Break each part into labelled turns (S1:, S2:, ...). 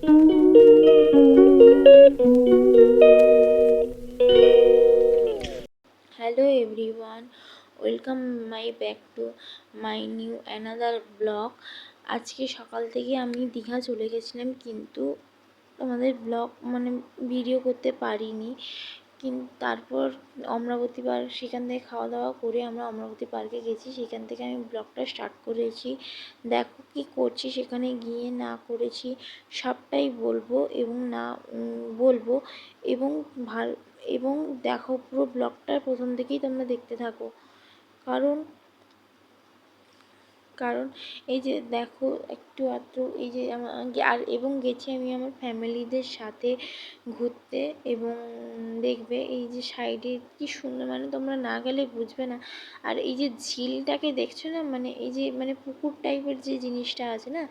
S1: Hello everyone, welcome my back to my new another blog. আজকে সকাল থেকে আমি দীঘা চলে গেছিলাম, কিন্তু আমাদের ব্লগ ভিডিও করতে পারিনি। কিন্তু তারপর অমরাবতী পার্ক, সেখান থেকে খাওয়া দাওয়া করে আমরা অমরাবতী পার্কে গেছি। সেখান থেকে আমি ব্লগটা স্টার্ট করেছি। দেখো কি করছি সেখানে গিয়ে, না করেছি সবটাই বলবো এবং না বলবো এবং এবং দেখো পুরো ব্লগটা প্রথম থেকেই তোমরা দেখতে থাকো। কারণ কারণ এই যে দেখো একটু আধটু এই যে এবং গেছি আমি আমার ফ্যামিলিদের সাথে ঘুরতে। এবং দেখবে এই যে সাইডে কি সুন্দর, তোমরা না গেলে বুঝবে না। আর এই যে ঝিলটাকে দেখছো না, এই যে পুকুর টাইপের যে জিনিসটা আছে না,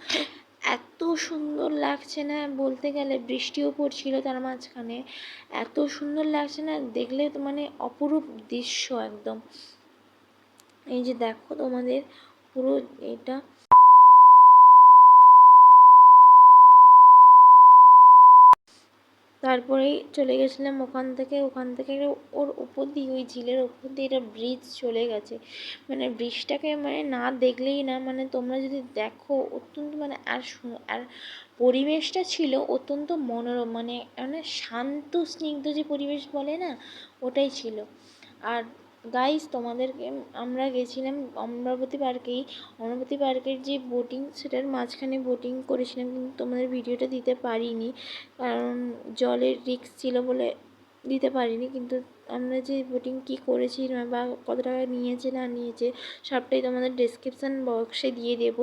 S1: এত সুন্দর লাগছে না বলতে গেলে। বৃষ্টিও পড়ছিল তার মাঝখানে, এত সুন্দর লাগছে না দেখলে তো, অপরূপ দৃশ্য একদম। এই যে দেখো তোমাদের পুরো এটা। তারপরেই চলে গেছিলাম ওখান থেকে ওর উপর দিয়ে, ওই ঝিলের উপর দিয়ে একটা ব্রিজ চলে গেছে। ব্রিজটাকে না দেখলেই না, তোমরা যদি দেখো অত্যন্ত আর পরিবেশটা ছিল অত্যন্ত মনোরম, শান্ত স্নিগ্ধ যে পরিবেশ বলে না, ওটাই ছিল। আর গাইস, তোমাদেরকে আমরা গেছিলাম অমরাবতী পার্কের যে বোটিং, সেটার মাঝখানে বোটিং করেছিলাম, কিন্তু তোমাদের ভিডিওটা দিতে পারিনি, কারণ জলের রিস্ক ছিল বলে দিতে পারিনি। কিন্তু আমরা যে বোটিং কী করেছি বা কত টাকা নিয়েছে না নিয়েছে সবটাই তোমাদের ডেসক্রিপশান বক্সে দিয়ে দেব।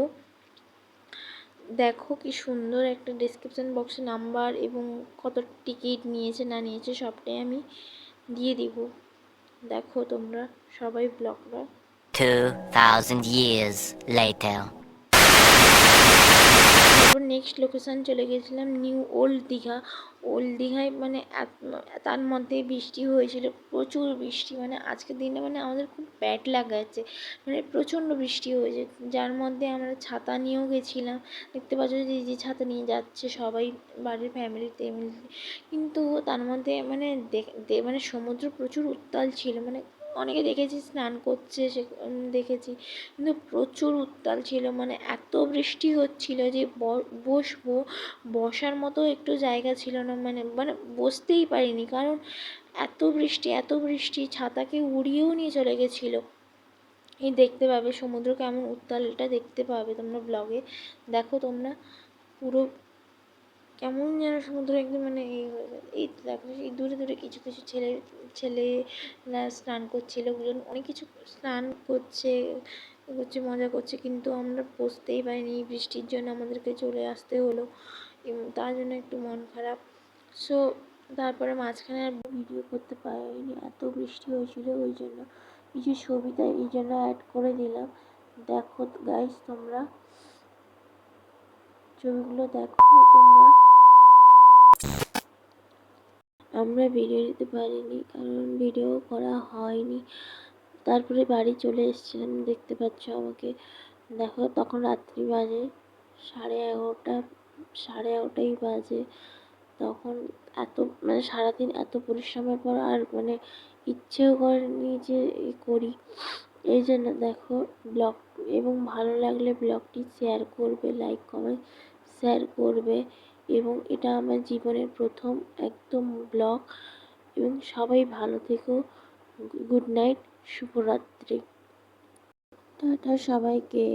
S1: দেখো কি সুন্দর একটা ডেসক্রিপশান বক্সে নাম্বার এবং কত টিকিট নিয়েছে না নিয়েছে সবটাই আমি দিয়ে দিব। দেখো তোমরা সবাই ব্লগটা।
S2: 2000 years later.
S1: তারপর নেক্সট লোকেশান চলে গেছিলাম নিউ ওল্ড দীঘা। দীঘায় তার মধ্যে বৃষ্টি হয়েছিল, প্রচুর বৃষ্টি। আজকের দিনে আমাদের খুব ব্যাড লাগাচ্ছে, প্রচণ্ড বৃষ্টি হয়েছে, যার মধ্যে আমরা ছাতা নিয়েও গেছিলাম। দেখতে পাচ্ছ যে ছাতা নিয়ে যাচ্ছে সবাই বাড়ির ফ্যামিলিতে। কিন্তু তার মধ্যে সমুদ্র প্রচুর উত্তাল ছিল। অনেকে দেখেছি স্নান করছে, সে দেখেছি, কিন্তু প্রচুর উত্তাল ছিল। এত বৃষ্টি হচ্ছিল যে বসার মতো একটু জায়গা ছিল না, বসতেই পারিনি, কারণ এত বৃষ্টি ছাতাকে উড়িয়েও নিয়ে চলে গেছিলো। এই দেখতে পাবে সমুদ্র কেমন উত্তাল, এটা দেখতে পাবে তোমরা ব্লগে। দেখো তোমরা পুরো কেমন যেন সমুদ্র একদম এই হয়ে যায়। এই দেখো এই দূরে দূরে কিছু কিছু ছেলেরা স্নান করছিল, অনেক কিছু স্নান করছে মজা করছে, কিন্তু আমরা বসতেই পারিনি বৃষ্টির জন্য, আমাদেরকে চলে আসতে হলো। তার জন্য একটু মন খারাপ। সো তারপরে মাঝখানে আর ভিডিও করতে পারিনি, এত বৃষ্টি হয়েছিল। ওই জন্য কিছু ছবিটা এই জন্য অ্যাড করে দিলাম। দেখো গাইস, তোমরা ছবিগুলো দেখো তোমরা। আমরা ভিডিও দিতে পারিনি, কারণ ভিডিও করা হয়নি। তারপরে বাড়ি চলে এসেছিলাম, দেখতে পাচ্ছ আমাকে। দেখো তখন রাত্রি বাজে 11:30 বাজে। তখন এত সারাদিন এত পরিশ্রমের পর আর ইচ্ছেও করেনি যে করি। এই জন্য দেখো ব্লগ, এবং ভালো লাগলে ব্লগটি শেয়ার করবে, লাইক কমেন্ট শেয়ার করবে। এবং এটা আমার জীবনের প্রথম একদম ব্লগ। এবং সবাই ভালো থেকো। গুড নাইট, শুভরাত্রি, টাটা সবাইকে।